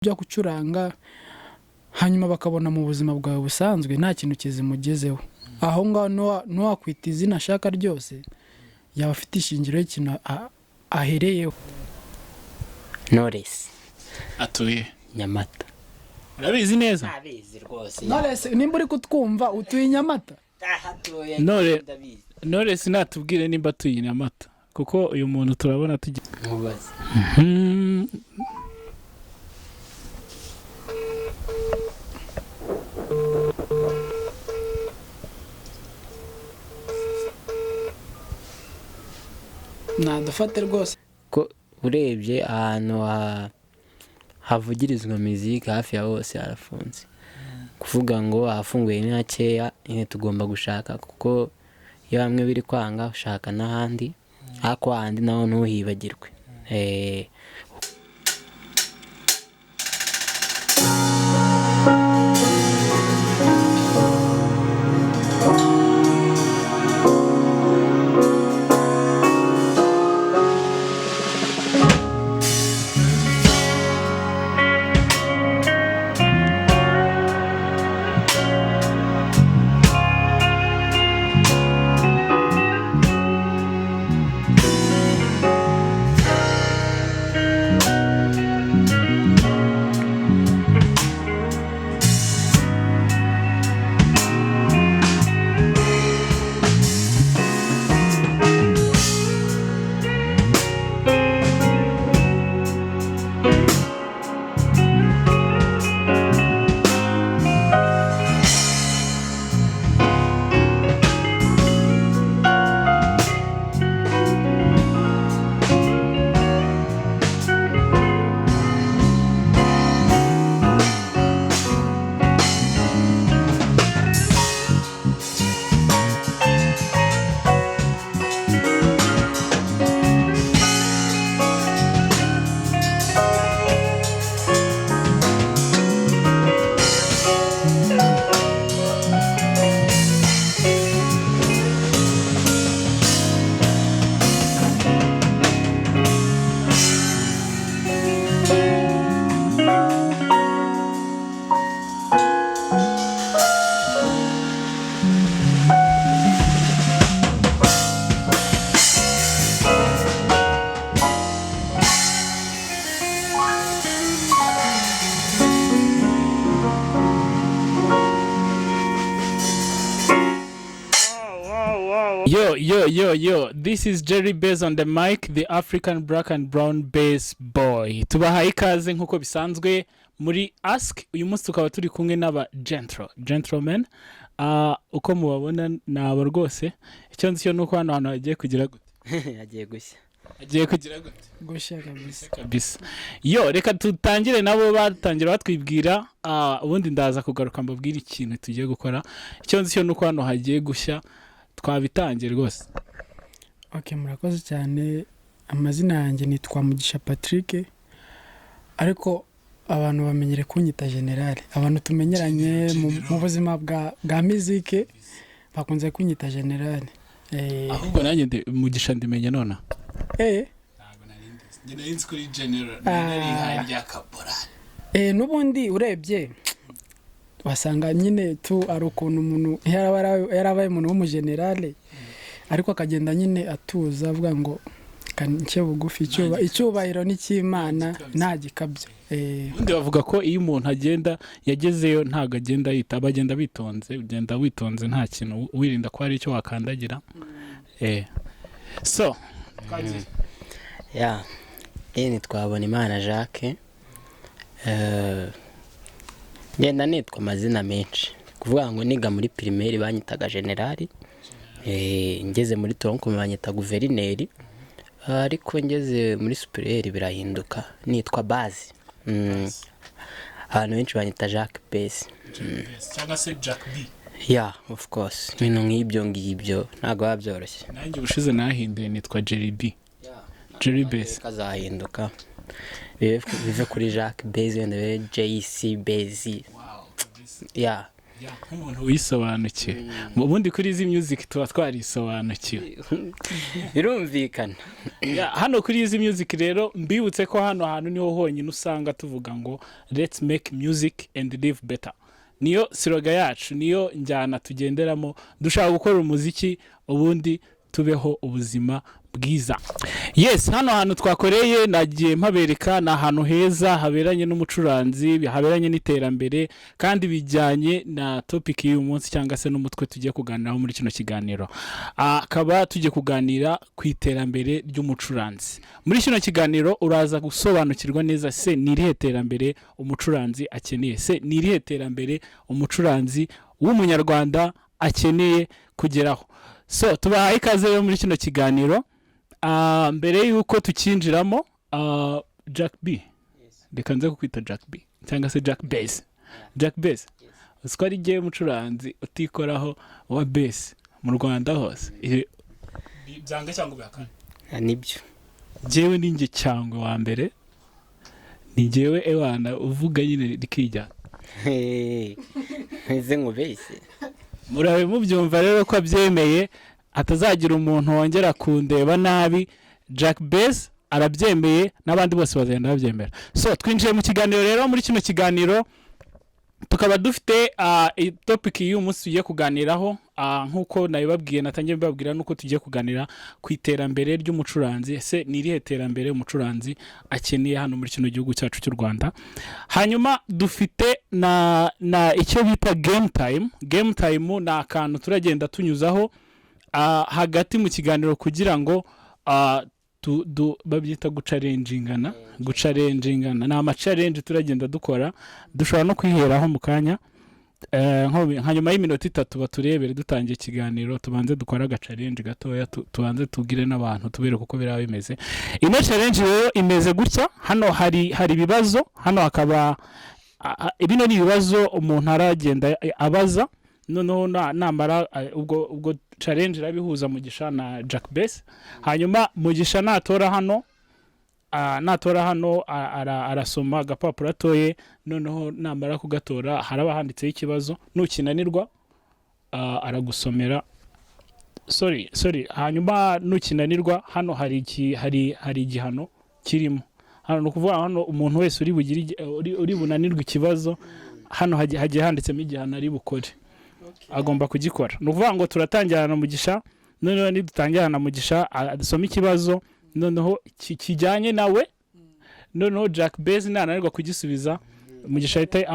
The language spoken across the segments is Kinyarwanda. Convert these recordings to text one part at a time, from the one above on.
byo gucuranga hanyuma bakabona mu buzima bwawe busanzwe nta kintu kizimugezeho aho ngaho no wakwita izina ashaka ryose yaba afite ishingiro y'ikintu ahereyeho. Knowless atuye Nyamata. urabizi neza? Nabizi rwose. Knowless nimba uri kutwumva utuye Nyamata? Knowless natubwire nimba atuye Nyamata kuko uyu muntu turabona tugiye mubaze. Nadufate rwose Ko urebye ahantu havugirizwa muzika hafi ya hose harafunze. Kuvuga ngo ahafunguye ni hakeya, nyine tugomba gushaka kuko iyo bamwe biri kwanga ushaka n'ahandi, ariko ahandi naho ntuhibagirwe. Yo, this is Jerry Bass on the mic, the African black and brown bass boy. Tubahaye ikaze nkuko bisanzwe muri Ask. Uyu munsi tukaba turi kumwe n'aba gentlemen. Uko mubabona naba rwose. Icyo nzi cyo nuko hano hagiye kugira gute? Agiye gushya. Agiye kugira gute? gushya Kabisa. Yo, reka tutangire nabo batangira batwibwira, ubundi ndaza kugaruka mbabwira ikintu tugiye gukora. Icyo nzi cyo nuko hano hagiye gushya. Twabitangiye rwose. Okay, murakoze cyane. Amazina yanjye nitwa Mugisha Patrick, ariko abantu bamenyere kunyita General. Abantu tumenyeranye mu buzima bwa muzike bakunze kunyita General. Ahubwo nanjye Mugisha ndimenye nona. Ntabwo nari kuri General nari hajya kaporali. Nubundi urebye wasanga nyine tu ari ukuntu umuntu yarabaye umuntu w'umugenerale ariko akagenda nyine atuza avuga ngo kanike bugufi icyubahiro n'ikimana nta gikabyo. Undi bavuga ko iyo umuntu agenda yagezeyo ntago agenda yita bagenda bitonze, ugenda witonze nta kintu wirinda ko hari icyo wakandagira. So ni twabona Imana Jacques. Ngenda nitwa amazina menshi. Kuvuga ngo niga muri primaire banyitaga generali. Ngeze muri tronco banyita guverineri. Ariko ngeze muri superieur birahinduka nitwa base. Abantu benshi banyita Jacques Bass. cyangwa se Jack B. Yeah, of course. Ibintu nk'ibyo ngibyo ntago babyoroshye. Nanjye ubushize nahinduye nitwa Jerry B. Jerry Bass. Kazahinduka. Bive kuri Jacques Bass and JC Bass. Wow. Yeah. nk'umuntu wisobanukiwe mu bundi kuri izi music tuba twarisobanukiwe birumvikana. hano kuri izi music rero mbibutse ko hano hantu niho honyine usanga tuvuga ngo let's make music and live better. Niyo siroga yacu, niyo njyana tugenderamo, dushaka gukora umuziki ubundi tubeho ubuzima bwiza. Yes, hano hantu twakoreye nagiye mpabereka na ahantu heza haberanye n'umucuranzi, haberanye n'iterambere kandi bijyanye na topic y'uyu munsi cyangwa se n'umutwe tugiye kuganiraho muri kino kiganiro. Akaba tugiye kuganira ku iterambere ry'umucuranzi. Muri kino kiganiro uraza gusobanukirwa neza se nirihe terambere umucuranzi akeneye, se nirihe terambere umucuranzi w'umunyarwanda akeneye kugeraho. So tubahaye ikaze rero muri kino kiganiro. Mbere yuko tukinjiramo Jack B, reka nze kukwita Jack B cyangwa se Jack Bass. Jack Bass usiko ari giye mucuranzi utikoraho wa bass mu Rwanda hose byanga cyangwa byakane. Nibyo Jewe ninjye cyangwa wa mbere ni jewe ewana uvuga nyine rikijya nze nkubeshye. Murabe mubyumva rero ko abyemeye atazagira umuntu wongera kundeba nabi. Jack Bass arabyemeye n'abandi bose bazagenda babyemera. So twinjiye mu kiganiro rero. Muri kino kiganiro tukaba dufite topic y'uyu munsi tugiye kuganiraho, nkuko nabibabwiye natangiye mbabwira nuko tugiye kuganira ku iterambere ry'umucuranzi. Se nirihe terambere umucuranzi akeneye hano muri kino gihugu cyacu cy'u Rwanda. Hanyuma dufite na icyo bita game time. Game time na akantu turagenda tunyuzaho hagati mu kiganiro kugira ngo babyita gucarengingana. Ni ama-challenge turagenda dukora, dushobora no kwiheraho mu kanya hanyuma y'iminota 3 baturebere dutangiye ikiganiro, tubanze dukora aga-challenge gatoya, tubanze tubwire n'abantu tubereke uko biraba bimeze. Ino challenge rero imeze gutya. Hano hari ibibazo, hano hakaba bino ni ibibazo umuntu aragenda abaza, noneho namara ubwo challenge rabihuza Mugisha na Jack Bass. Hanyuma Mugisha natora hano arasoma agapapuro atoye, noneho namara kugatora haraba handitseho ikibazo, nukinanirwa aragusomera sorry hanyuma nukinanirwa hano hari igihano kirimo. Hano no kuvuga hano umuntu wese uri bunanirwa ikibazo hano hagiye handitsemo igihano ari bukore, agomba kugikora. No kuvuga ngo turatangirana na Mugisha, noneho nidutangirana na Mugisha adusoma ikibazo, noneho kijyanye nawe, noneho Jack Bass nananirwa kugisubiza, Mugisha ahita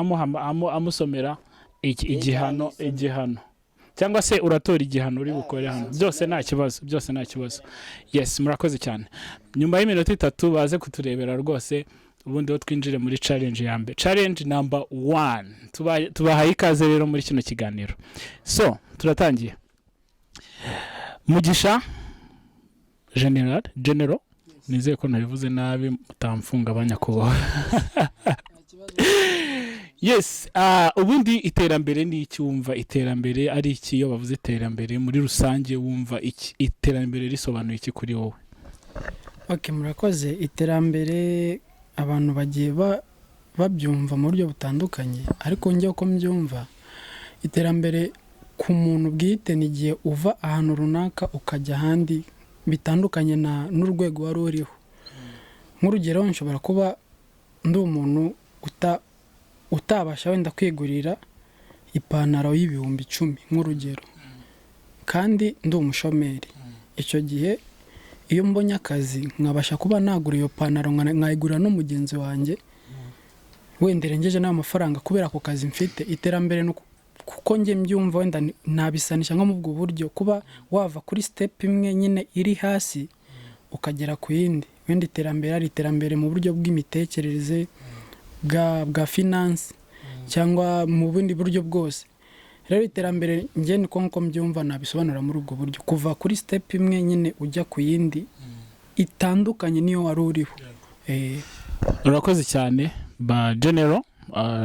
amusomera igihano cyangwa se uratora igihano uri bukore hano. byose nta kibazo. Yes, murakoze cyane. Nyuma y'iminota 3 baze kuturebera rwose, ubundi ho twinjire muri challenge ya mbere. Challenge number 1. Tubahaye ikaze rero muri kino kiganiro. So turatangiye. Mugisha General nizeye ko nabivuze nabi, mutamfunga abanyakubaho. Yes, ubundi iterambere ni iki? Wumva iterambere ari iki? Iyo bavuze iterambere muri rusange wumva iki? Iterambere risobanuye iki kuri wowe? Okay, murakoze. Iterambere abantu bagiye babyumva mu buryo butandukanye, ariko njye uko mbyumva, iterambere ku muntu bwite ni igihe uva ahantu runaka ukajya ahandi bitandukanye n'urwego wari uriho. Nk'urugero, nshobora kuba ndi umuntu utabasha wenda kwigurira ipantaro y'ibihumbi 10 nk'urugero, kandi ndi umushomeri. Icyo gihe iyo mbonye akazi nkabasha kuba nagura iyo pantaro nkayigura no mugenzi wanjye, wenda rengeje n'amafaranga kubera ko kazi mfite. Iterambere kuko nge mbyumva wenda nabisanisha nko mu bwo buryo, kuba wava kuri step imwe nyine iri hasi ukagera ku yindi. Wenda iterambere ari iterambere mu buryo bw'imitekerereze, bwa finance cyangwa mu bundi buryo bwose. Rero iterambere nge niko mbyumva nabisobanura muri ubwo buryo, kuva kuri step imwe nyine ujya ku yindi itandukanye niyo wari uriho. Urakoze cyane ba General.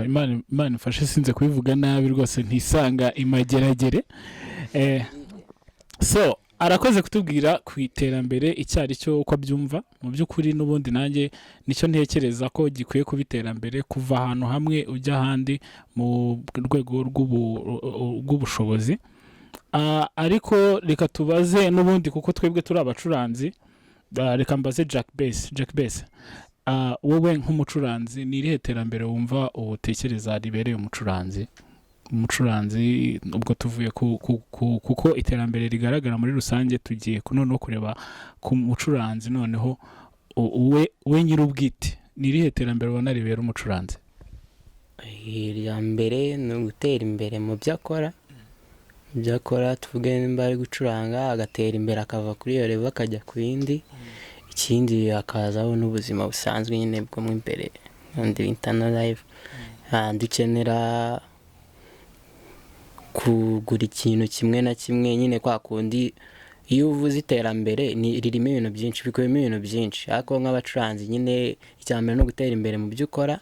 Imana ifashe sinze kubivuga nabi rwose, ntisanga imageragere. So arakoze kutubwira ku iterambere icyari cyo uko abyumva mu by'ukuri n'ubundi nanjye nicyo ntekereza ko gikwiye kuba iterambere kuva ahantu hamwe ujya ahandi mu rwego rw'ubushobozi. Ariko reka tubaze n'ubundi kuko twebwe turi abacuranzi, reka mbaze Jack Bass, wowe nk'umucuranzi ni irihe terambere wumva utekereza ribereye umucuranzi ubwo tuvuye kuko iterambere rigaragara muri rusange tugiye noneho kureba ku mucuranzi noneho we nyir'ubwite ni irihe terambere ubona ribera umucuranzi? Irya mbere ni ugutera imbere mu byo akora tuvuge nimba ari gucuranga agatera imbere akava kuri iyo level akajya ku yindi, ikindi akazaho n'ubuzima busanzwe nyine bwo mu imbere n'undi internal life. Dukenera kugura ikintu kimwe na kimwe nyine kwa kundi iyo uvuze iterambere ririmo ibintu byinshi, bikubiyemo ibintu byinshi, ariko nk'abacuranzi nyine icyambere no gutera imbere mu byo ukora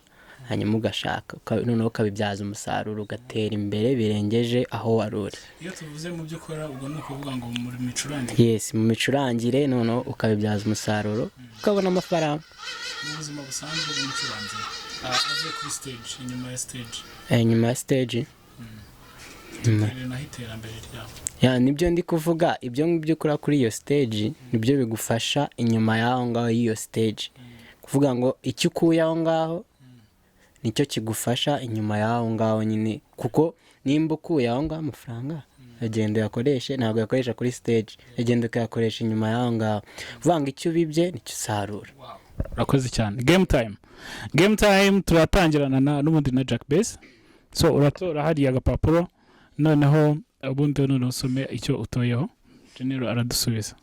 hanyuma ugashaka noneho ukabibyaza umusaruro ugatera imbere birengeje aho wari uri. Iyo tuvuze mu byo ukora ubwo ni ukuvuga ngo mu micurangire? Yes, mu micurangire noneho ukabibyaza umusaruro ukabona amafaranga. Mu buzima busanzwe bw'umucuranzi avuye kuri stage, inyuma ya stage iterambere ryabo nibyo ndi kuvuga, ibyo ngibyo ukora kuri iyo stage nibyo bigufasha inyuma y'aho ngaho y'iyo stage, kuvuga ngo icyo ukuye aho ngaho nicyo kigufasha inyuma y'aho ngaho nyine, kuko nimba ukuye aho ngaho amafaranga agenda uyakoreshe, ntabwo yakoresha kuri stage, agenda ukayakoresha inyuma y'aho ngaho, uvuga ngo icyo ubibye nicyo usarura. Urakoze cyane. Game time turatangirana n'ubundi na Jack Bass. So uratora hariya agapapuro noneho ubundi noneho usome icyo utoyeho, General aradusubiza.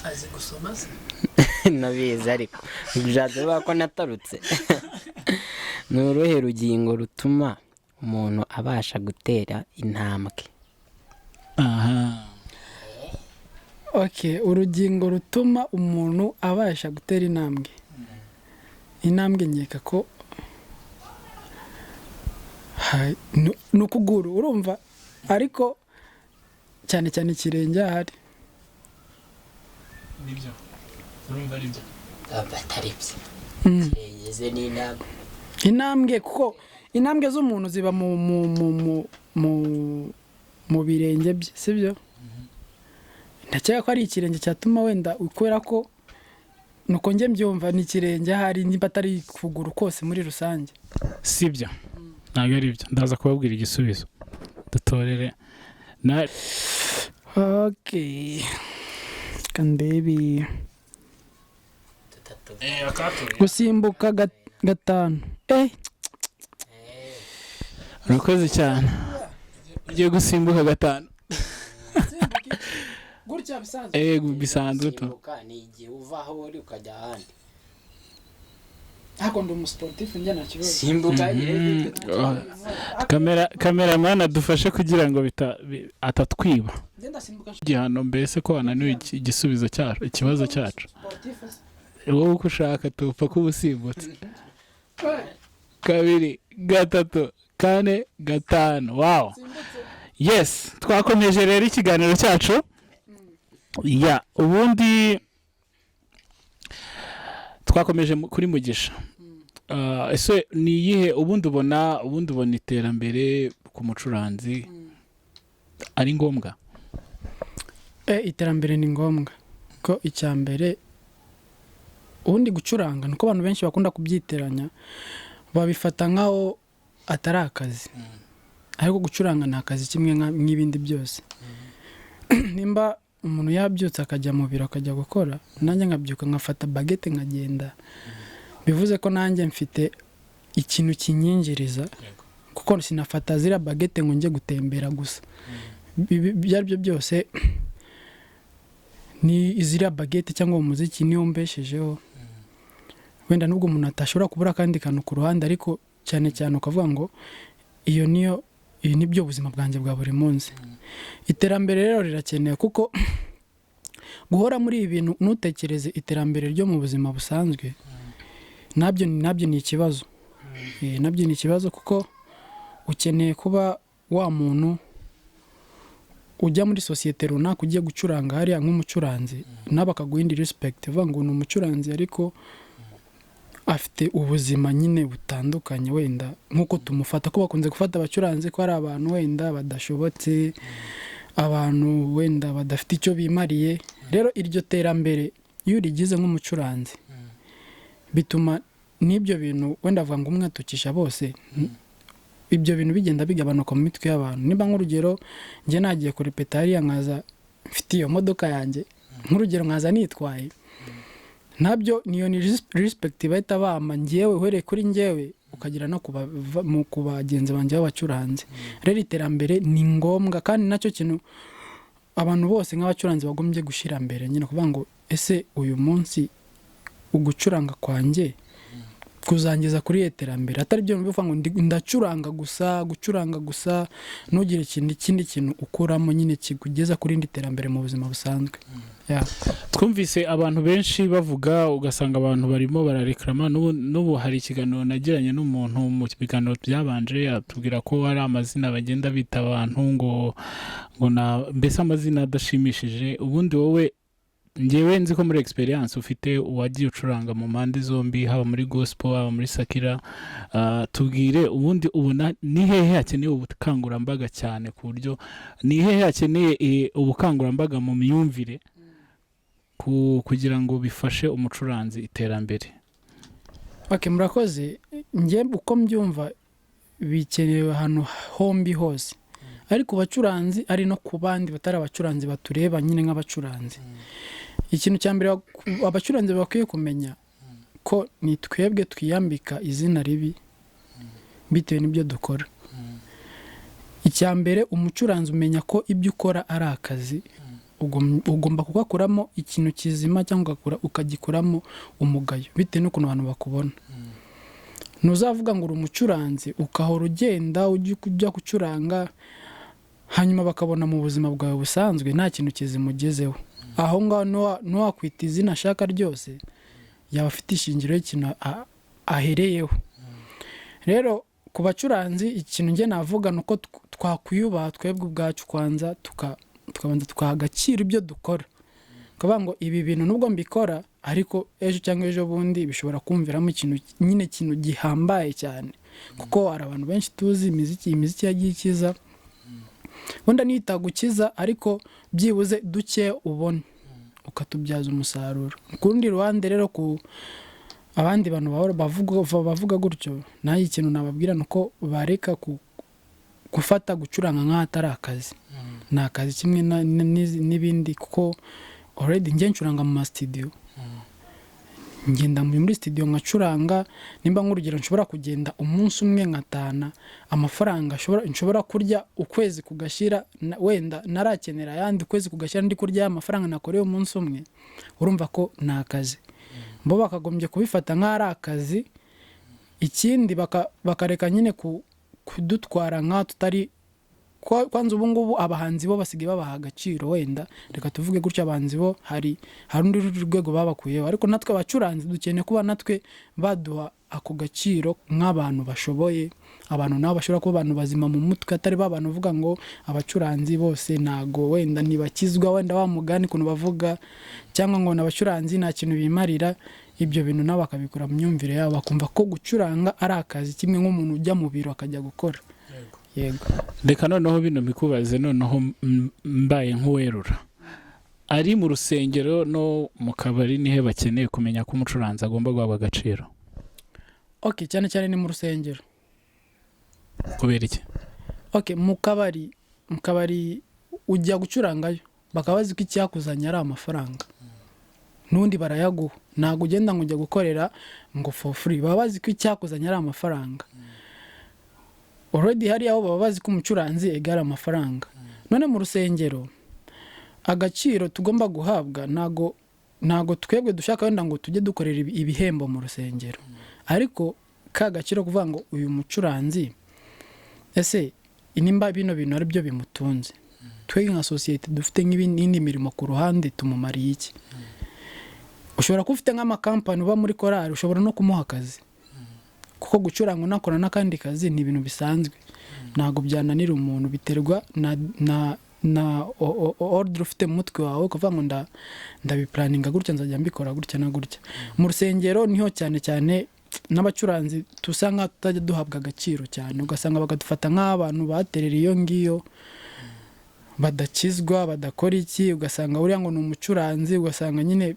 Azi gusoma se? Nabizi ariko ujyaze ko natarutse. Ni uruhe rugingo rutuma umuntu abasha gutera intambwe? Urugingo rutuma umuntu abasha gutera intambwe nkeka ko ni ukuguru, urumva, ariko cyane cyane ikirenge ahari. Nibyo urumva aribyo atari byo kirengeze intambwe, kuko intambwe z'umuntu ziba mu birenge bye, sibyo? Ndakeka ko ari ikirenge cyatuma wenda ukora ko nuko njye mbyumva ni ikirenge ahari, niba atari kuguru kose muri rusange. Sibyo, ntabwo ari byo, ndaza kubabwira igisubizo dutorere kandebi gusimbuka gatanu. Urakoze cyane, ugiye gusimbuka gatanu. Gutya bisanzwe bisanzwe to ni igihe uva aho uri ukajya ahandi. Ako ndi umusportif njye nakibazo. Simbuka kameraman adufashe kugira ngo atatwiba igihano, mbese ko wananiwe igisubizo cyacu, ikibazo cyacu. Wowe uko ushaka tupfa kuba usimbutse. 2 3 4 5. Wow, yes, twakomeje rero ikiganiro cyacu. Ubundi twakomeje kuri Mugisha. Ese ni iyihe ubundi ubona iterambere ku mucuranzi ari ngombwa? Iterambere ni ngombwa ko icyambere ubundi gucuranga nuko abantu benshi bakunda kubyiteranya, babifata nkaho atari akazi, ariko gucuranga ni akazi kimwe nk'ibindi byose. Nimba umuntu yabyutse akajya mu biro akajya gukora, nanjye nkabyuka nkafata bagete nkagenda, bivuze ko nanjye mfite ikintu kinyinjiriza, kuko sinafata zira bagete ngo njye gutembera gusa. Byaribyo byose ni izira bagete cyangwa umuziki niyo mbeshejeho. Wenda nubwo umuntu atashobora kubura kandi kantu ku ruhande, ariko cyane cyane ukavuga ngo iyo nibyo ubuzima bwanjye bwa buri munsi. Iterambere rero rirakeneye, kuko guhora muri ibi bintu nutekereze iterambere ryo mu buzima busanzwe, nabyo ni ikibazo. Nabyo ni ikibazo, kuko ukeneye kuba wa muntu ujya muri sosiyete runaka ugiye gucuranga hariya nk'umucuranzi n'abakaguha indi respect uvuga ngo ni umucuranzi ariko afite ubuzima nyine butandukanye wenda nk'uko tumufata ko bakunze gufata abacuranzi ko ari abantu wenda badashobotse abantu wenda badafite icyo bimariye rero iryo terambere iyo urigize nk'umucuranzi bituma n'ibyo bintu wenda avuga ngo umwe atukisha bose ibyo bintu bigenda bigabanuka mu mitwe y'abantu niba nk'urugero njye nagiye kurepeta hariya nkaza mfite iyo modoka yanjye nk'urugero nkaza nitwaye nabyo niyo ni respect bahita bama njyewe uhereye kuri njyewe ukagira no ku bagenzi banjye b'abacuranzi rero iterambere ni ngombwa kandi nacyo kintu abantu bose nk'abacuranzi bagombye gushyira mbere nyine kuvuga ngo ese uyu munsi ugucuranga kwanjye kuzangiza kuri iterambere atari byo bivuga ngo ndacuranga gusa ntugire ikindi kintu ukuramo nyine kigugeza kuri indi terambere mu buzima busanzwe twumvise abantu benshi bavuga ugasanga abantu barimo barareklama n'ubu hari ikiganiro nagiranye n'umuntu mu biganiro byabanje atubwira ko hari amazina bagenda bita abantu ngo mbese amazina adashimishije ubundi wowe ngewe nzi ko muri experience ufite uwagiye ucuranga mu mpande zombi haba muri gospel haba muri sakira tubwire ubundi ubona ni hehe hakeneye ubukangurambaga cyane ku buryo ni hehe hakeneye ubukangurambaga mu myumvire kugira ngo bifashe umucuranzi iterambere murakoze njye uko mbyumva bikenewe ahantu hombi hose ariko abacuranzi ari no ku bandi batari abacuranzi batureba nyine nk'abacuranzi ikintu cya mbere abacuranzi bakwiye kumenya ko ni twebwe twiyambika izina ribi bitewe n'ibyo dukora icya mbere umucuranzi umenya ko ibyo ukora ari akazi ugomba kugakuramo ikintu kizima cyangwa ukagikuramo umugayo bitewe n'ukuntu abantu bakubona ntuzavuga ngo uri umucuranzi ukahora ugenda ujya gucuranga hanyuma bakabona mu buzima bwawe busanzwe nta kintu kizimugezeho aho ngaho ntiwakwita izina ashaka ryose yaba afite ishingiro y'ikintu ahereyeho rero ku bacuranzi ikintu njye navuga ni uko twakwiyubaha twebwe ubwacu kwanza tukabanza tukaha agaciro ibyo dukora tukavuga ngo ibi bintu nubwo mbikora ariko ejo cyangwa ejo bundi bishobora kumviramo ikintu gihambaye cyane kuko hari abantu benshi tuzi imiziki yagiye ikiza wenda nitagukiza ariko byibuze duke ubone ukatubyaza umusaruro ku rundi ruhande rero ku abandi bantu bavuga gutyo nayo ikintu nababwira ni uko bareka gufata gucuranga nk'ahatari akazi ni akazi kimwe n'ibindi kuko already njye ncuranga mu masitidiyo ngenda muri studio nkacuranga nimba nk'urugero nshobora kugenda umunsi umwe nkatana amafaranga nshobora kurya ukwezi kugashira wenda narakenera yandi ukwezi kugashira ndi kurya amafaranga nakoreye umunsi umwe urumva ko nakazi bo bakagombye kubifata nk'ari akazi ikindi bakareka nyine kudutwara nka tutari kwanza ubu ngubu abahanzi bo basigaye babaha agaciro wenda reka tuvuge gutyo abahanzi bo hari undi rwego babakuyeho ariko natwe abacuranzi dukeneye kuba natwe baduha ako gaciro nk'abantu bashoboye abantu nabo bashobora kuba abantu bazima mu mutwe atari babantu uvuga ngo abacuranzi bose nago wenda ntibakizwa wenda wa mugani kuntu bavuga cyangwa ngo n'abacuranzi nta kintu bimarira ibyo bintu nabo bakabikora mu myumvire yabo bakumva ko gucuranga ari akazi kimwe nk'umuntu ujya mu biro akajya gukora yego reka noneho bino bikubaze noneho mbaye nk'uwerura ari mu rusengero no mu kabari nihe bakeneye kumenya ko umucuranzi agomba guhabwa agaciro cyane cyane ni mu rusengero kubera iki mu kabari ujya gucurangayo bakaba bazi ko icyakuzanye ari amafaranga n'undi barayaguha ntabwo ugenda ngo ujya gukorera ngo for free baba bazi ko icyakuzanye ari amafaranga already hari aho baba bazi ko umucuranzi egara amafaranga none mu rusengero agaciro tugomba guhabwa ntago twebwe dushaka wenda ngo tujye dukorera ibihembo mu rusengero ariko ka gaciro kuvuga ngo uyu mucuranzi ese inimba bino bintu ari byo bimutunze twebwe nka societe dufite nk'indi mirimo ku ruhande tumumariye iki ushobora kuba ufite nk'amakampani uba muri korali ushobora no kumuha akazi kuko gucuranga unakora n'akandi kazi ni ibintu bisanzwe ntago byananira umuntu biterwa na order ufite mu mutwe wawe ukavuga ngo ndabiplaninga gutya nzajya mbikora gutya na gutya. Mu rusengero niho cyane cyane n'abacuranzi tusanga tutajya duhabwa agaciro cyane, ugasanga bakadufata nk'abantu baterera iyo ngiyo badakizwa badakora iki, ugasanga uriya ngo ni umucuranzi, ugasanga nyine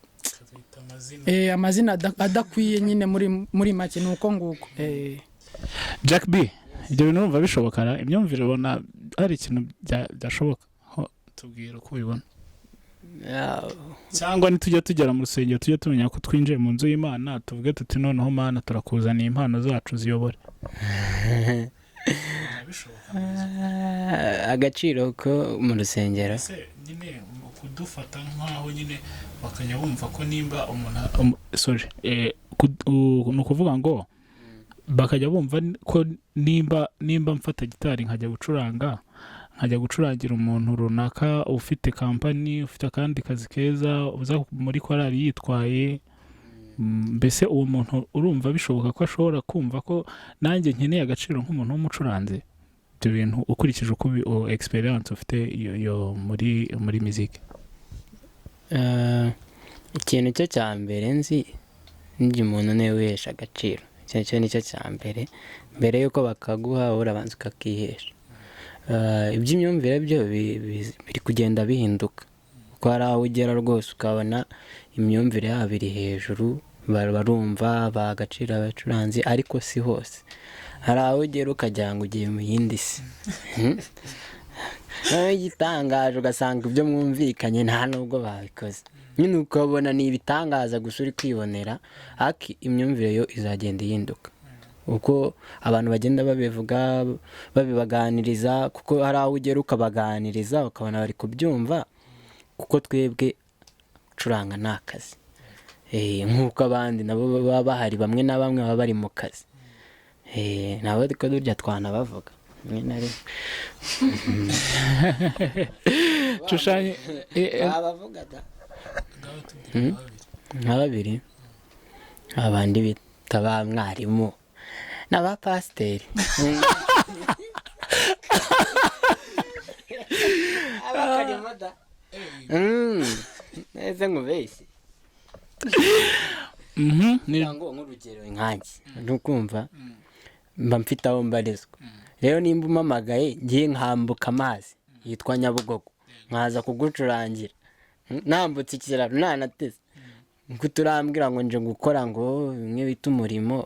amazina adakwiye nyine muri make nuko nguko. Jack B, ibyo bintu numva bishobokana imyumvire ubona hari ikintu byashoboka tubwira uko ubibona, cyangwa nitujya tugera mu rusengero tujye tumenya ko twinjiye mu nzu y'Imana tuvuge tuti noneho Mana turakuzaniye impano zacu ziyobore. Agaciro ko mu rusengero nyine kudufata nk'aho nyine bakajya bumva ko nimba umuntu ni ukuvuga ngo bakajya bumva ko nimba mfata gitari nkajya gucurangira umuntu runaka ufite kampani ufite akandi kazi keza uza muri korali yitwaye, mbese uwo muntu urumva bishoboka ko ashobora kumva ko nanjye nkeneye agaciro nk'umuntu w'umucuranzi. Ibyo bintu ukurikije uko experience ufite yo muri muziki. Ikintu cyo cya mbere nzi ndi umuntu niwe wihesha agaciro, icyo nicyo cya mbere yuko bakaguha urabanza ukakihesha. Iby'imyumvire byo biri kugenda bihinduka kuko hari aho ugera rwose ukabona imyumvire yabo iri hejuru, barumva bagaciro abacuranzi, ariko si hose. Hari aho ugera ukagira ngo ugiye mu yindi si. Nawe igitangaje ugasanga ibyo mwumvikanye nta nubwo babikoze, nyine ukabona ni ibitangaza gusa uri kwibonera, ariko imyumvire yo izagenda ihinduka uko abantu bagenda babivuga babibaganiriza, kuko hari aho ugera ukabaganiriza ukabona bari kubyumva, kuko twebwe gucuranga ni akazi nk'uko abandi nabo baba bahari, bamwe na bamwe baba bari mu kazi nabo ariko durya twanabavuga rimwe na rimwe Shushanye babavuga nka babiri abandi bita ba mwarimu n'abapasiteri abakarimo da neze nkubeshye ngo nk'urugero inkangi ntukumva mba mfite aho mbarizwa. Rero nimba umamagaye ngiye nkambuka amazi yitwa Nyabugogo nkaza kugucurangira nambutse ikiraro nanateze ngo turambwira ngo nje gukora ngo bimwe bita umurimo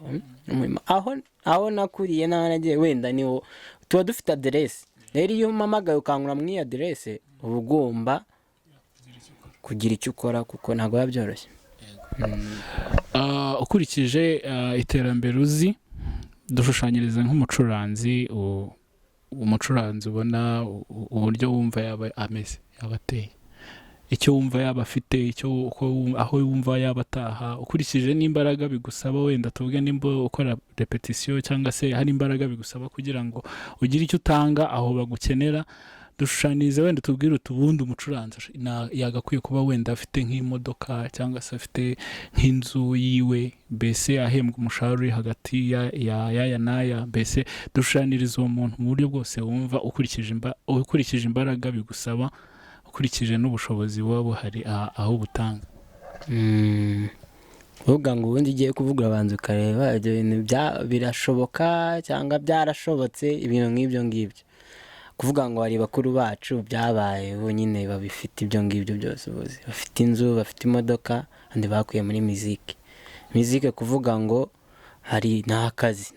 aho nakuriye nagiye wenda niwo tuba dufite aderesi. Rero iyo umamagaye ukankura mu aderesi uba ugomba kugira icyo ukora kuko ntabwo biba byoroshye. Ukurikije iterambere uzi dushushanyiriza nk'umucuranzi, umucuranzi ubona uburyo wumva yaba ameze yaba ateye, icyo wumva yaba afite, aho wumva yaba ataha, ukurikije n'imbaraga bigusaba, wenda tuvuge nimba ukora repetition cyangwa se hari imbaraga bigusaba kugira ngo ugire icyo utanga aho bagukenera, dushushanyirize wenda tubwire ubundi umucuranzi yagakwiye kuba wenda afite nk'imodoka cyangwa se afite nk'inzu yiwe, mbese ahembwa umushahara uri hagati ya n'aya, mbese dushushanyiriza uwo muntu mu buryo bwose wumva ukurikije imbaraga bigusaba, ukurikije n'ubushobozi buba buhari aho butanga. Uvuga ngo ubundi ugiye kuvuga abanza ukareba ibyo bintu birashoboka cyangwa byarashobotse, ibintu nk'ibyo ngibyo. Kuvuga ngo hari bakuru bacu byabaye bonyine babifite ibyo ngibyo byose, bafite inzu bafite imodoka kandi bakuye muri muziki. Kuvuga ngo hari nta kazi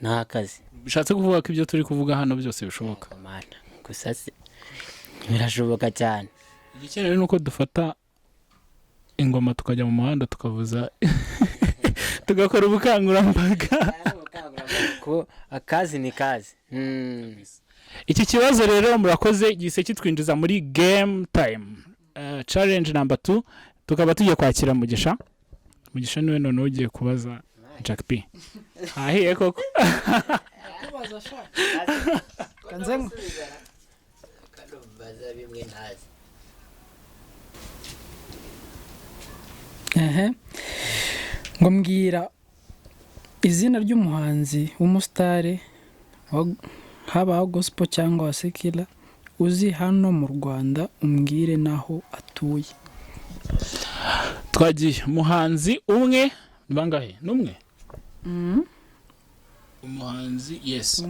bishatse kuvuga ko ibyo turi kuvuga hano byose bishoboka. Gusa se birashoboka cyane. Igikenewe nuko dufata ingoma tukajya mu muhanda tukavuza tugakora ubukangurambaga ko akazi ni kazi. Iki kibazo rero murakoze gise kitwinjiza muri game time challenge number 2, tukaba tugiye kwakira Mugisha niwe none ugiye kubaza Jack B. Ahiye koko kubaza sha kanzengo baza bimwe ntazi. ngo mbwira izina ry'umuhanzi w'umusitari haba gospel cyangwa sekila uzi hano mu Rwanda umbwire naho atuye. Twagiye muhanzi umwe bangahe numwe umuhanzi yes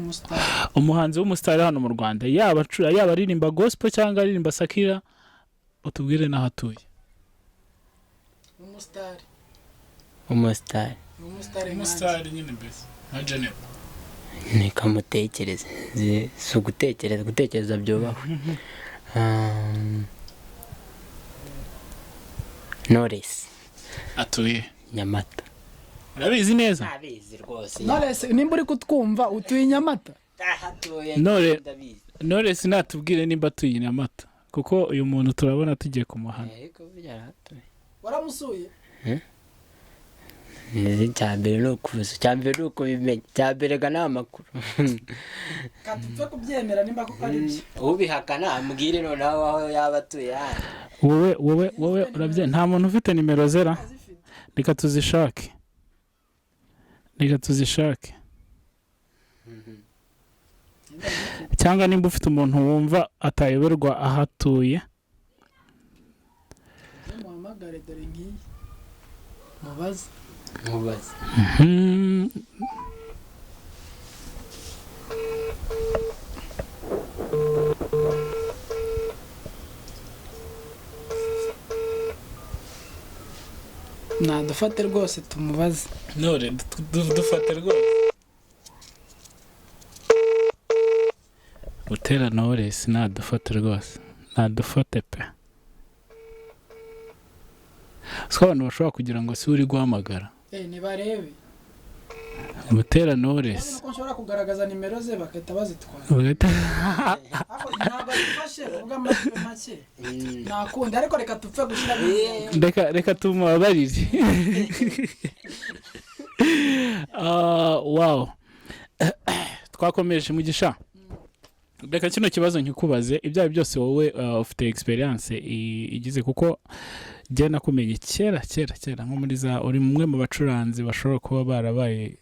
umuhanzi w'umustar hano mu Rwanda yaba aririmba gospel cyangwa aririmba sakira utubwire naho atuye. umustar nyine mbese nka Janet nikamutekereza so gutekereza byobaho. Knowless atuye Nyamata. urabizi neza? Abizi rwose. Knowless nimba uri kutwumva utuye Nyamata. Knowless natubwire nimba atuye Nyamata kuko uyu muntu turabona tugiye kumuhana. Waramusuye? Cyambere no kuvuza cyambere uko bimenya cyambere ga namakuru katupfe kubyemera nimba kuko ari byo ubihakana ambwire noneho aho yabatuye. wowe urabye nta muntu ufite nimero zera reka tuzishake cyangwa nimba ufite umuntu wumva atayoberwa ahatuye muhamagare dore ngiyi mubaze dufate rwose tumubaze. none dufate rwose utera Knowless dufate rwose dufate pe abantu bashobora kugira ngo si uri guhamagara nibarebe utera Knowless ko nshobora kugaragaza nimero ze bakahita bazitwara ntabwo bifashe uvuga make nakunda ariko reka tupfe gushyira reka tumubabarire. Wow twakomeje Mugisha reka kino kibazo nkikubaze ibyawe byose wowe ufite experience igize kuko jye nakumenye kera nko muri za uri mumwe mu bacuranzi bashobora kuba barabaye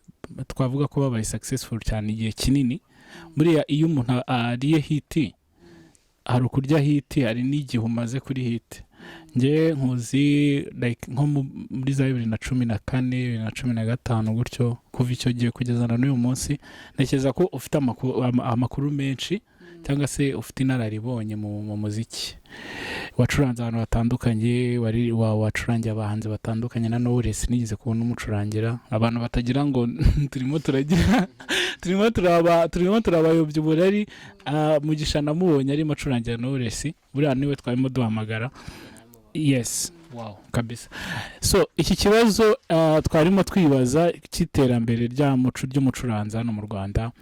twavuga ko babaye successful cyane igihe kinini buriya iyo umuntu ariye hit hari ukurya hit hari n'igihe umaze kuri hit. Nge nkuzi like nko muri za 2014 2015 gutyo kuva icyo gihe kugeza na n'uyu munsi ntekereza ko ufite amakuru menshi cyangwa se ufite inararibonye mu muziki wacuranze abantu batandukanye wacurangiye abahanzi batandukanye na Knowless nigeze kubona umucurangira abantu batagira ngo turimo turabayobya uburari. Mugisha namubonye ari macurangira Knowless buriya niwe twarimo duhamagara. Yes, wow kabisa. So iki kibazo twarimo twibaza cy'iterambere ry'umucuranzi hano mu Rwanda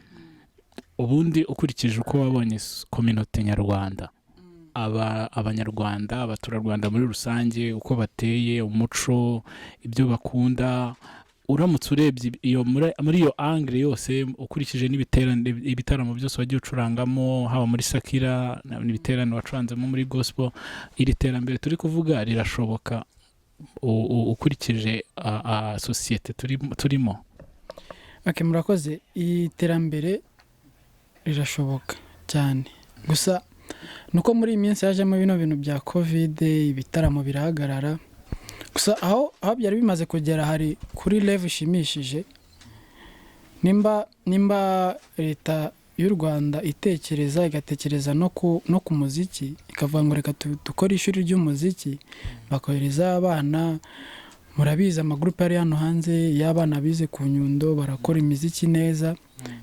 ubundi ukurikije uko wabonye community nyarwanda abanyarwanda abaturarwanda muri rusange uko bateye umuco ibyo bakunda uramutse urebye iyo muri iyo angle yose ukurikije ibitaramo byose wagiye ucurangamo haba muri sakira n'ibiterane wacuranzemo muri gospel iri terambere turi kuvuga rirashoboka ukurikije societe turimo. Murakoze iterambere rirashoboka cyane gusa nuko muri iyi minsi yajemo bino bintu bya covid ibitaramo birahagarara gusa aho byari bimaze kugera hari kuri level ishimishije nimba leta y'u Rwanda igatekereza no ku muziki ikavuga ngo reka dukore ishuri ry'umuziki bakohereza abana murabizi amagroupe ari hano hanze y'abana bize ku Nyundo barakora imiziki neza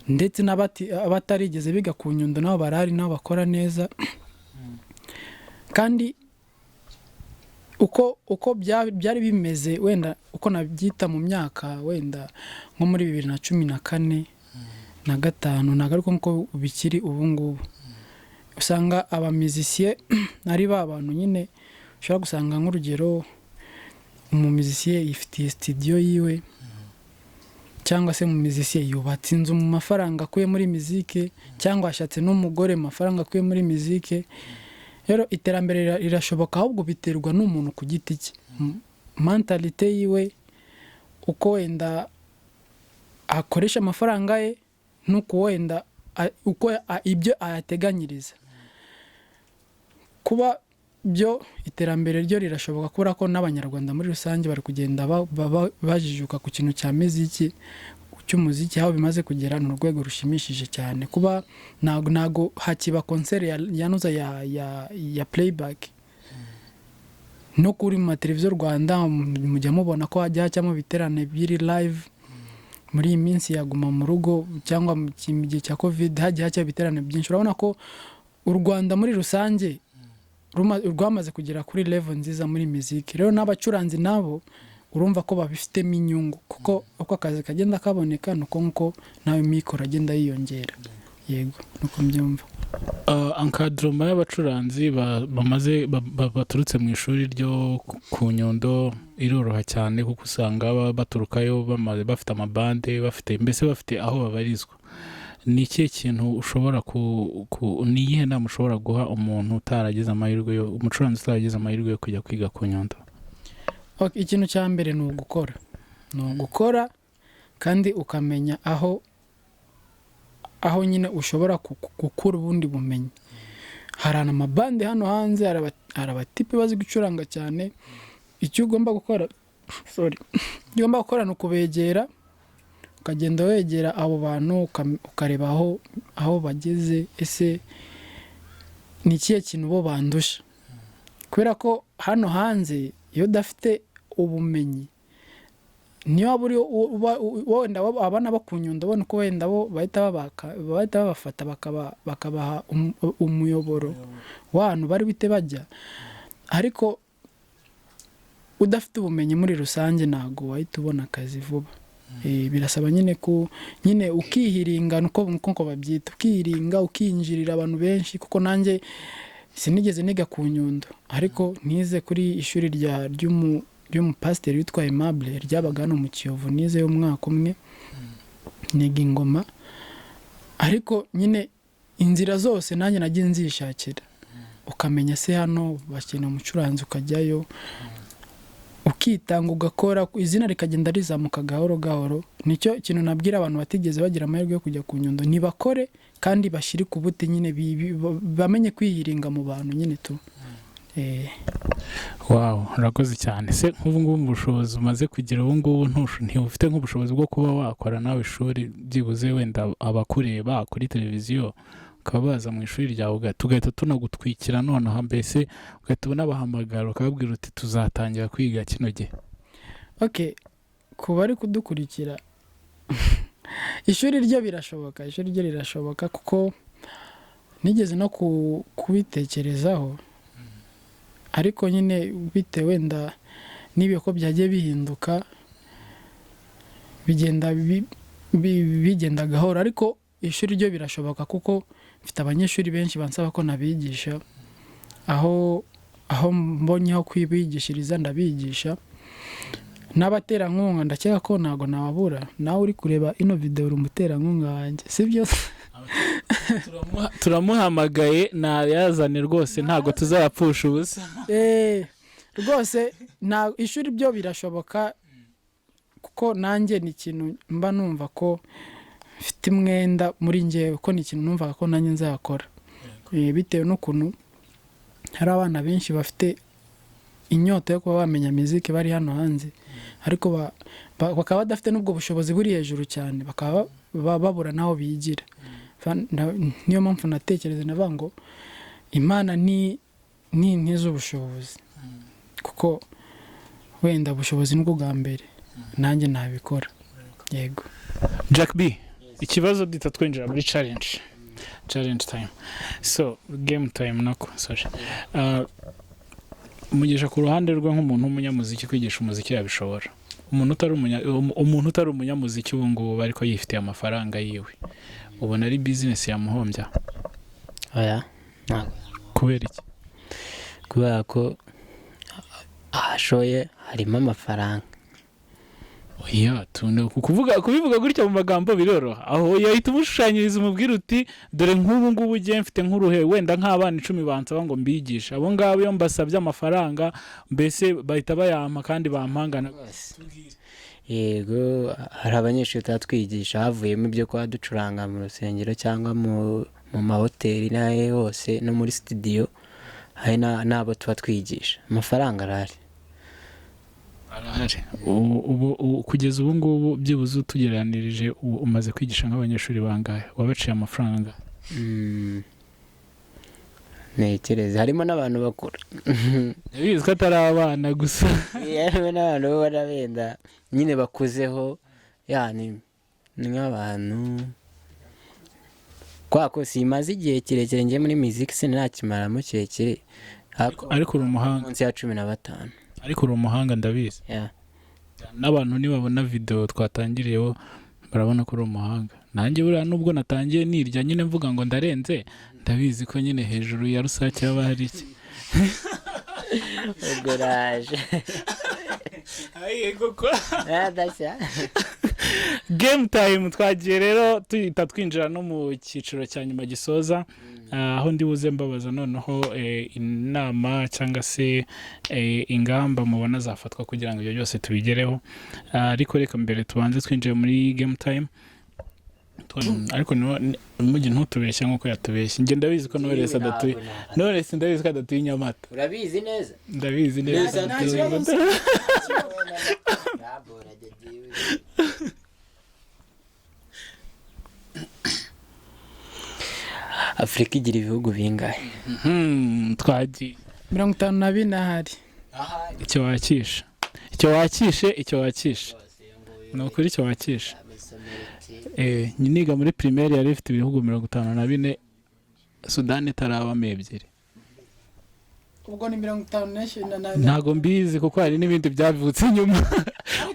ndetse n'abatarigeze biga ku Nyundo nabo barari nabo bakora neza kandi uko byari bimeze wenda uko nabyita mu myaka wenda nko muri 2014 na 5 nagaruko nko bikiri ubu ngubu usanga abamizisiye ari babantu nyine ushobora gusanga nk'urugero umumizisiye yifitiye studio yiwe cyangwa se umumizisiye yubatse inzu mu mafaranga akuye muri muzike cyangwa ashatse n'umugore mu mafaranga akuye muri muzike. Rero iterambere rirashoboka ahubwo biterwa n'umuntu ku giti cye mentalite yiwe uko wenda akoresha amafaranga ye nuko wenda ibyo ayateganyiriza kuba byo iterambere ryo rirashoboka kubera ko n'abanyarwanda muri rusange bari kugenda bajijuka ku kintu cya muziki cy'umuziki aho bimaze kugera mu rwego rushimishije cyane kuba ntago hakiba concert yanuza ya playback no kuri mu televiziyo Rwanda mujya mubona ko hajya hacamo biterane biri live muri iyi minsi yaguma mu rugo cyangwa mu gihe cya covid hajya hacya biterane byinshi urabona ko u Rwanda muri rusange rwamaze kugera kuri level nziza muri muziki rero n'abacuranzi nabo urumva ko babifitemo inyungu kuko uko akazi kagenda kaboneka nuko nko nawe mikoro agenda yiyongera yego nuko mbyumva encadrement y'abacuranzi bamaze baturutse mu ishuri ryo ku Nyundo iroroha cyane kuko usanga baturukayo bamaze bafite amabande mbese bafite aho babarizwa ni ikihe kintu ushobora ni iyihe nama ushobora guha umuntu utaragize amahirwe umucuranzi utaragize amahirwe yo kujya kwiga ku Nyundo? Ikintu cya mbere ni ugukora kandi ukamenya aho nyine ushobora gukura ubundi bumenyi. Hari amabande hano hanze, hari abatipe bazi gucuranga cyane. Icyo ugomba gukora ni ukubegera, ukagenda wegera abo bantu ukareba aho bageze, ese ni ikihe kintu bo bandusha. Kubera ko hano hanze iyo udafite ubumenyi niyo wenda abana bo ku Nyundo ubona ko wenda bo bahita babafata bakabaha umuyoboro w'ahantu bari bite bajya, ariko udafite ubumenyi muri rusange ntago wahita ubona akazi vuba. Birasaba nyine ukihiringa nuko babyita, ukihiringa ukinjirira abantu benshi, kuko nanjye sinigeze niga ku Nyundo ariko nize kuri ishuri ry'umupasiteri witwa Aimable ryabaga hano mu Kiyovu, nize umwaka umwe niga ingoma, ariko nyine inzira zose nanjye nagiye nzishakira, ukamenya se hano bakina umucuranzi ukajyayo ukitanga ugakora, izina rikagenda rizamuka gahoro gahoro. Nicyo kintu nabwira abantu batigeze bagira amahirwe yo kujya ku Nyundo, nibakore kandi bashiri ku buti nyine bamenye kwihiringa mu bantu nyine tu. Wow, urakoze cyane. Se nk'ubu ngubu ubushobozi umaze kugira ubu ngubu ntufite nk'ubushobozi bwo kuba wakora nawe ishuri byibuze wenda abakureba kuri televiziyo ukaba baza mu ishuri ryawe tugahita tunagutwikira nonaha, mbese ugahita unabahamagara ukababwira uti tuzatangira kwiga kino gihe? Kuba ari kudukurikira ishuri ryo rirashoboka kuko nigeze no kubitekerezaho, ariko nyine bitewe wenda niba ko byagiye bihinduka bigenda gahoro, ariko ishuri ryo birashoboka kuko mfite abanyeshuri benshi bansaba ko nabigisha, aho mbonye aho kwibigishiriza ndabigisha. N'abaterankunga ndakeka ko ntago nababura, nawe uri kureba ino video uri umuterankunga wanjye, sibyo? Turamuhamagaye yazane rwose, ntago tuzapfusha ubusa. Rwose ishuri byo birashoboka kuko nanjye ni ikintu mba numva ko mfite umwenda muri njyewe, ko ni ikintu numva ko nanjye nzakora, bitewe n'ukuntu hari abana benshi bafite inyota yo kuba bamenya muziki bari hano hanze, ariko bakaba badafite n'ubwo bushobozi buri hejuru cyane, bakaba babura naho bigira. Niyo mpamvu natekereza navuga ngo Imana ni ubushobozi, kuko wenda ubushobozi nibwo bwa mbere, nanjye nabikora. Yego Jack B, ikibazo dita twinjira muri challenge time, so game time nako sorry. Umugisha ku ruhande rwe nk'umuntu w'umunyamuziki, kwigisha umuziki yabishobora. Umuntu utari umunyamuziki ubu ngubu ariko yifitiye amafaranga yiwe, ubona ari business yamuhombya? Oya, ntabwo. Kubera iki? Kubera ko ahashoye harimo amafaranga. oya kubivuga gutya mu magambo biroroha aho yahita umushushanyiriza umubwira uti dore nk'ubu ngubu ugiye mfite nk'uruhe wenda nk'abana 10 bansaba ngo mbigisha abo ngabo iyo mbasabye amafaranga mbese bahita bayampa kandi bampangana yego hari abanyeshuri tatwigisha havuyemo ibyo kwa ducuranga mu rusengero cyangwa mu mahoteli naye hose no muri studio hari nabo tuba twigisha amafaranga arahari ubu kugeza ubu ngubu byibuze utugereranirije umaze kwigisha nk'abanyeshuri bangahe wabaciye amafaranga ntekereza harimo n'abantu bakuru ndabizi ko atari abana gusa harimo n'abantu ubona benda nyine bakuzeho yani nk'abantu kwa ko simaze igihe kirekire ngiye muri music sinakimaramo kirekire ariko uri umuhanga munsi ya 15 ariko uri umuhanga ndabizi n'abantu nibabona video twatangiriyeho barabona ko uri umuhanga nanjye buriya nubwo natangiye nirya nyine mvuga ngo ndarenze ndabizi ko nyine hejuru ya rusake haba hari iki ugoraje ayego ko adashya game time twagiye rero tuhita twinjira no mu cyiciro cya nyuma gisoza aho ndi buze mbabaza noneho inama cyangwa se ingamba mubona zafatwa kugira ngo ibyo byose tubigereho ariko reka mbere tubanze twinjire muri game time ariko mujye ntutubeshya nkuko yatubeshye nge ndabizi ko Knowless adatuye Knowless ndabizi ko adatuye Nyamata urabizi neza ndabizi neza Afrika igira ibihugu bingahe twagiye 54 ahari icyo wakishe ni ukuri icyo wakishe niga muri primaire yari ifite ibihugu 54 Sudani itarabamo ebyiri ubwo ni 54 ntago mbizi kuko hari n'ibindi byavutse inyuma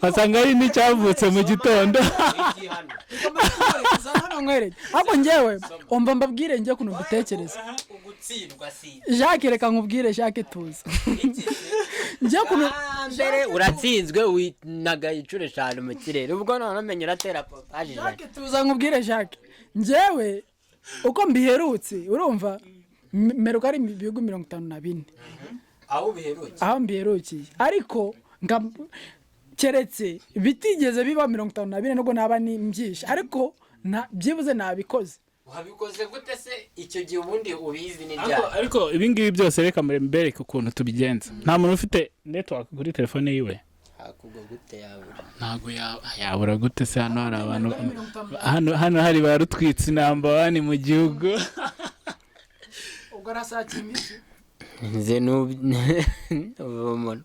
wasanga hari n'icyavutse mu gitondo ako njyewe umva mbabwire njye kuno gutekereza Jacques reka nkubwire Jacques tuza njye kuno mbere uratsinzwe winaga icure cyane mu kirere ubwo none amenye uratera popage Jacques tuza nkubwire Jacques njyewe uko mbiherutse urumva meruka ari ibihugu 54 aho mbiherukiye ariko keretse bitigeze biba 54 nubwo naba nimbyisha ariko byibuze nabikoze wabikoze gute se icyo gihe ubundi ubizi ni bya ariko ibingibi byose reka mbereke ukuntu tubigenza nta muntu ufite network kuri telefone yiwe akubwo gute yabura ntago yabura gute se hano hari abantu hano hari barutwitse inamba bani mu gihugu ubwo rasaki imisi nze n'ubumuntu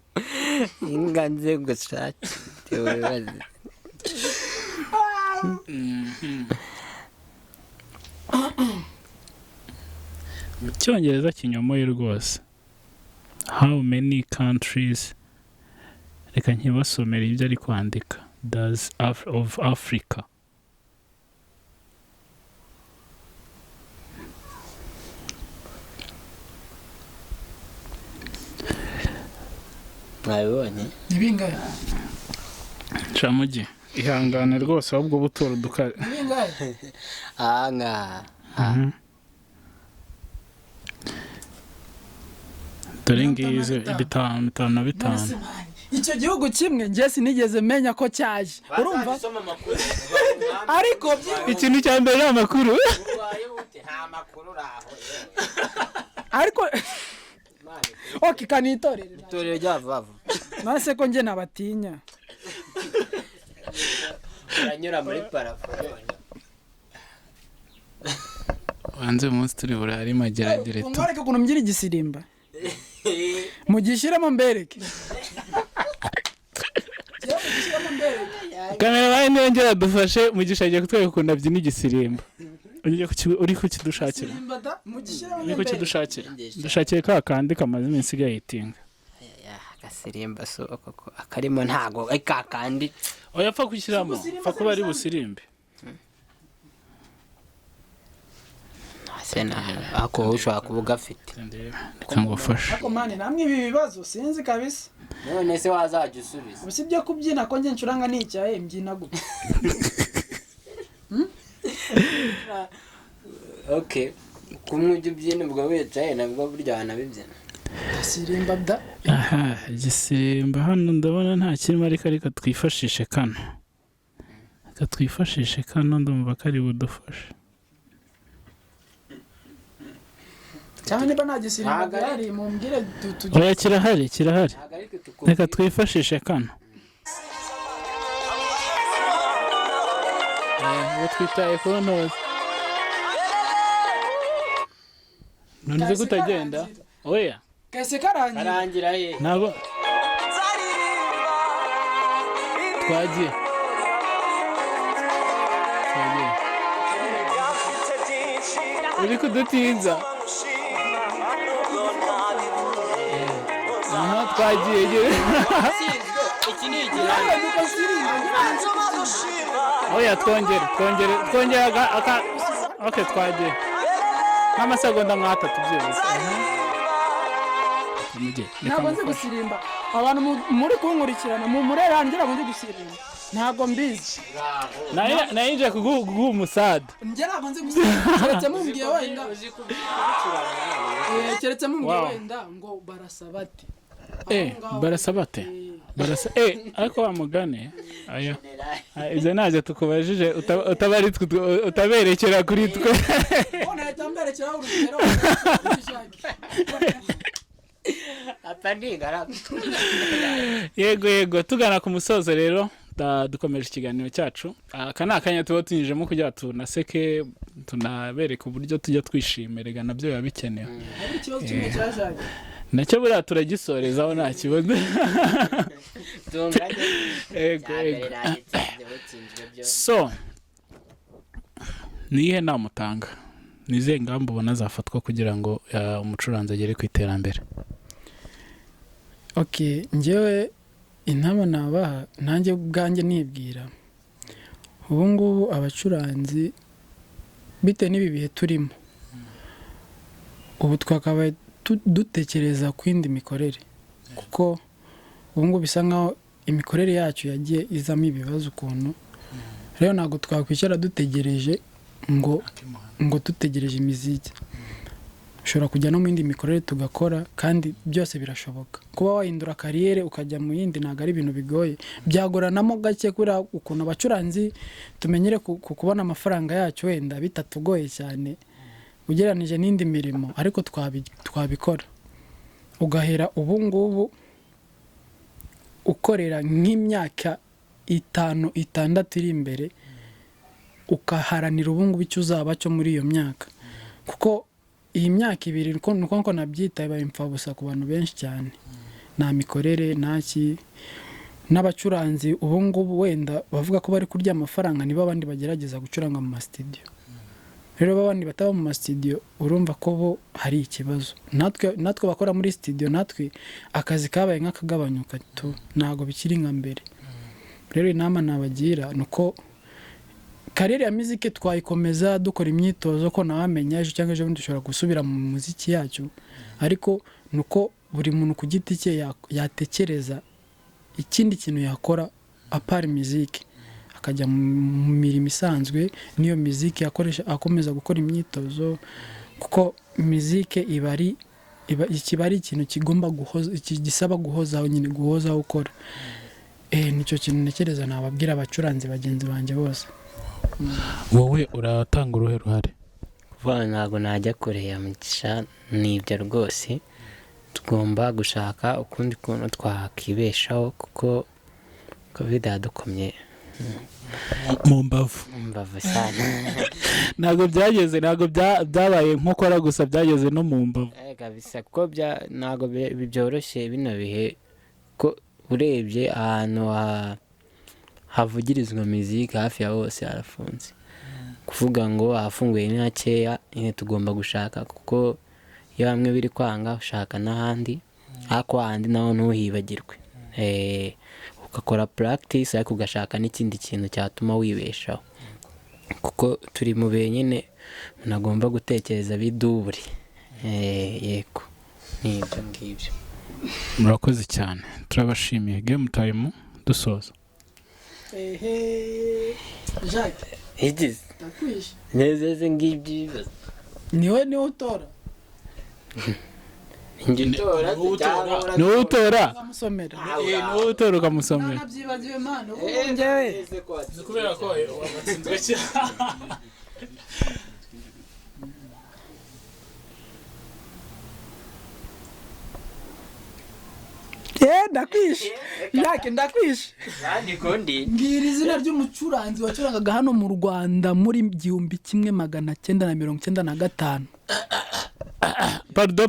inganze gusake tewebaze mu cyongereza kinyomoye rwose how many countries reka nkibasomere ibyo ari kwandika does of Africa mwabibonye nibingahe camugi ihangane rwose ahubwo butora dukare nibingahe anga dore ngize 55 icyo gihugu kimwe njye sinigeze menya ko cyaje urumva ariko ikintu cya mbere amakuru nta makuru raho ariko okay kanitorere ryavavu nase ko nje nabatinya uranyura muri parafo wanze umunsi turi burari mageragere tu umwareke kuntu mgira igisirimba mugishiremo mbereke kamera bayi nongera dufashe mugisha agiye kutwereka ukuntu abyina igisirimba uri kukidushakira dushakire ka kandi kamaze iminsi gayitinga agasirimba so koko akarimo ntago ka kandi oya pfa kwishyiramo pfa kuba ari busirimbe sena ako ushaka kuvuga afite kangufasha ako mane namwe ibi bibazo sinzi kabisa none se wazajya usubiza usibye kubyina ko nge ncuranga n'icyaye mbyina gute okay kumujya ubyina ubwo wicaye nabwo burya wanabibyina sirimba da aha igisimba hano ndabona nta kirimo ariko twifashishe kano twifashishe kano ndumva kari budufashe cyangwa niba nta gisimba gihari mumbwire tujye oya kirahari reka twifashishe kano uwo twitaye ku ntozi none gutagenda oya kese karangira ye ntabwo twagiye uri kudutinza aha twagiye iki ni igirango oya twongere aka okay twagiye nk'amasegonda nk'atatu byibuze ntabwo nzi gusirimba abantu muri kunkurikirana murerangira ngo ndi gusirimba ntabwo mbizi nayo nje kuguha umusada njye ntabwo nzi gusirimba keretse mumbwiye wenda keretse mumbwiye wenda ngo barasaba ati barasaba ate ariko wamugane aya ibyo ntabyo tukubajije utaberekera kuri twe nahita mberekeraho urugero yego tugana ku musozo rero dukomeje ikiganiro cyacu aka ni akanya tuba tunyujemo kugira tunaseke tunabereka uburyo tujya twishimira nabyo biba bikenewe ikibazo kimwe cyaje nacyo buriya turagisorezaho nta kibazo so nihe namutanga nize ngamba ubona zafatwa kugira ngo umucuranzi agere ku iterambere okay njyewe inama nabaha nanjye ubwanjye nibwira ubu ngubu abacuranzi bite n'ibi bihe turimo ubu twakabaye dutekereza ku yindi mikorere kuko ubu ngubu bisa nkaho imikorere yacu yagiye izamo ibibazo ukuntu rero ntabwo twakwicara dutegereje ngo dutegereje imiziki ushobora kujya no mu yindi mikorere tugakora kandi byose birashoboka kuba wahindura kariyere ukajya mu yindi ntabwo ari ibintu bigoye byagoranamo gake kubera ukuntu abacuranzi tumenyere kubona amafaranga yacu wenda bitatugoye cyane ugereranije n'indi mirimo ariko twabikora ugahera ubu ngubu ukorera nk'imyaka 5-6 iri imbere ukaharanira ubu ngubu icyo uzaba cyo muri iyo myaka kuko iyi myaka 2 nuko nabyita ibaye imfabusa ku bantu benshi cyane nta mikorere ntaki n'abacuranzi ubu ngubu wenda bavuga ko bari kurya amafaranga niba abandi bagerageza gucuranga mu studio rero babandi bataba mu studio urumva ko bo hari ikibazo natwe bakora muri studio natwe akazi kabaye nk'akagabanyuka ntago bikiri nka mbere rero inama nabagira nuko karere ya muziki twayikomeza dukora imyitozo ko nawamenya ejo cyangwa ejo dushobora gusubira mu muziki yacu ariko nuko buri muntu ku giti cye yatekereza ikindi kintu yakora apart muziki akajya mu mirimo isanzwe niyo muziki akomeza gukora imyitozo kuko muziki iba ari ikintu kigomba guhoza gisaba guhozaho nyine guhozaho ukora nicyo kintu ntekereza nababwira abacuranzi bagenzi banjye bose wowe uratanga uruhe ruhare kuva ntabwo najya kure ya mugisha nibyo rwose tugomba gushaka ukundi kuntu twakibeshaho kuko covid yadukomye mu mbavu cyane ntabwo byabaye nk'ukora gusa byageze no mu mbavu kabisa kuko ntabwo byoroshye bino bihe ko urebye ahantu havugirizwa muziki hafi ya hose harafunze kuvuga ngo ahafunguye ni hakeya tugomba gushaka kuko iyo bamwe biri kwanga ushaka n'ahandi ariko ahandi naho ntuhibagirwe ugakora practice ariko ugashaka n'ikindi kintu cyatuma wibeshaho kuko turi mu bihe nyine munagomba gutekereza bidubure yego nibyo ngibyo murakoze cyane turabashimiye game time dusoza Jacques igize ndakwishe nezeze ngibyo niwe utora ngitora niwe utora umusomera niwe utora ukamusomera nabyibagiwe mano njyewe kubera ko wabatsinzwe cyane ndakwishe Jacques ndakwishe kandi kondi mbwira izina ry'umucuranzi wacurangaga hano mu Rwanda muri 1995. Pardon,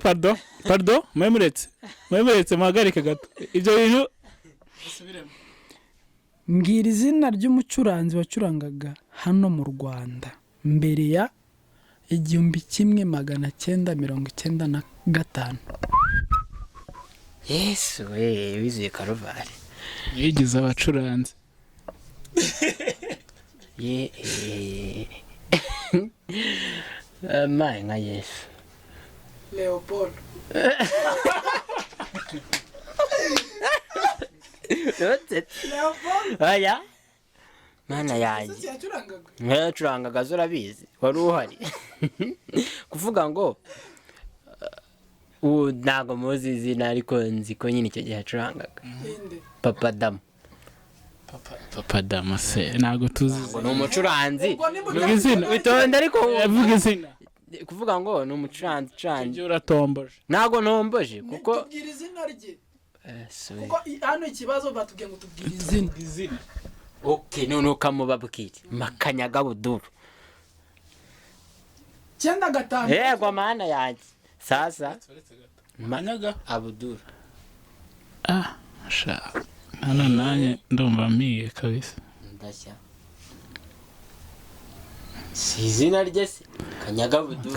mwemuretse muhagarike gato ibyo bintu mbwira izina ry'umucuranzi wacurangaga hano mu Rwanda mbere ya 1995. Yesu wizuye karuvari yigize abacuranzi mayi nka Yesu Leopold aya mana yanjye yacurangaga zurabizi wari uhari kuvuga ngo ntago muzi izina ariko nzi ko nyine icyo gihe yacurangaga Papa Dama se ntago tuzi ni umucuranzi vuga izina witonda ariko vuga izina kuvuga ngo ni umucuranzi ibyo uratomboje ntago ntomboje kuko tubwira izina rye kuko hano ikibazo batubwiye ngo tubwire izina okay none ukamubabwira Makanyaga Buduru 95 yego mana yanjye sasa Makanyaga Abuduru sha hano nanjye ndumva mpiye kabisa ndashya si izina rye se Kanyaga Buduru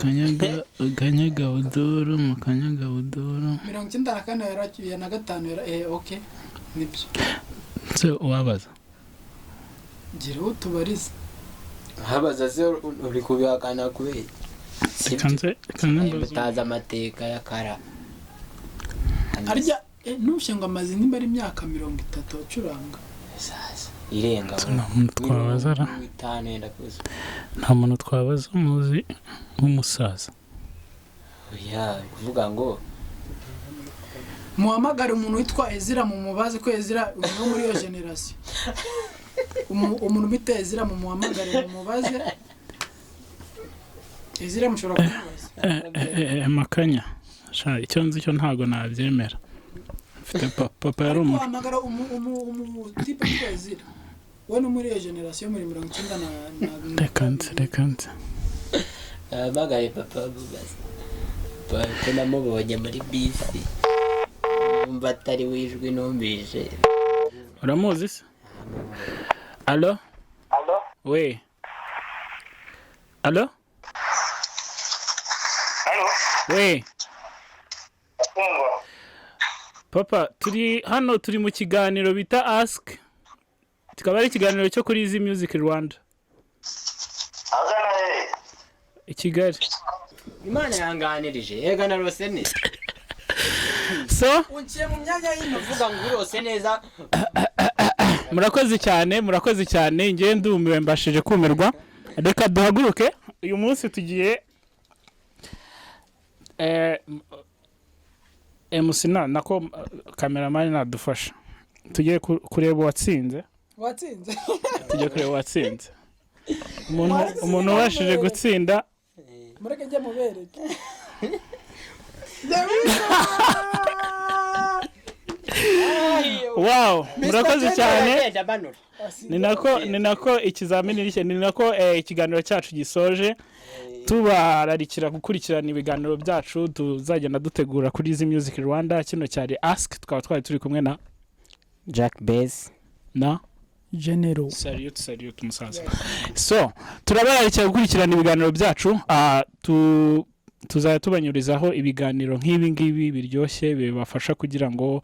Kanyaga Buduru Makanyaga Buduru 94 yaracyuye na 5 okay nibyo se wabaza gira utubarize habaza se uri kubihakana kubera kanze bataza amateka ya kara arya nushenga amazi nimba ari imyaka 30 acuranga sasa irenga twabazara nta muntu twabaza muzi nk'umusaza kuvuga ngo muhamagare umuntu witwa Ezira mu mubaze ko Ezira uno muri iyo generation umuntu bita Ezira mu muhamagare mu mubaze Ezira mushobora kumubaza Makanya sha icyo nzi cyo ntago nabyemera mfite papa yari muhamagara type witwa Ezira wowe muri iyo generation muri 90 rekanze magaye papa bubaza ko namubonye muri bisi umva atari wijwe numbije uramuzi se allo we allo we papa turi hano turi mu kiganiro bita ask kikaba ari ikiganiro cyo kuri izi music Rwanda i Kigali Imana yanganirije yega na rose ne so unciye mu myanya y'inavuga ngo rose neza murakoze cyane ngiye ndumiwe mbashije kumirwa reka duhaguruke uyu munsi tugiye Musina nako cameraman nadufasha tugiye kureba watsinze tugiye kureba watsinze umuntu washije gutsinda mureke njye mubereke wow murakoze cyane ni nako ikizamini ni nako ikiganiro cyacu gisoje tubararikira gukurikirana ibiganiro byacu tuzagenda dutegura kuri izi music Rwanda kino cyari ask tukaba twari turi kumwe na Jack Bass na General salute musaza so turabararikira gukurikirana ibiganiro byacu tuzajya tubanyurizaho ibiganiro nk'ibi ngibi biryoshye bibafasha kugira ngo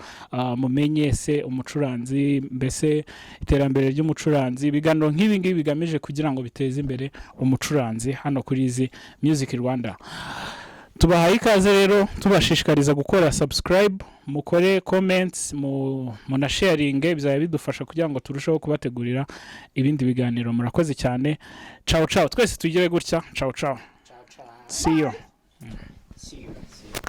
mumenye se umucuranzi mbese iterambere ry'umucuranzi ibiganiro nk'ibi ngibi bigamije kugira ngo biteze imbere umucuranzi hano kuri izi music Rwanda tubahaye ikaze rero tubashishikariza gukora subscribe, mukore comments, muna sharing, bizaba bidufasha kugira ngo turusheho kubategurira ibindi biganiro. Murakoze cyane. Ciao ciao, twese tugire gutya. Ciao ciao. See you.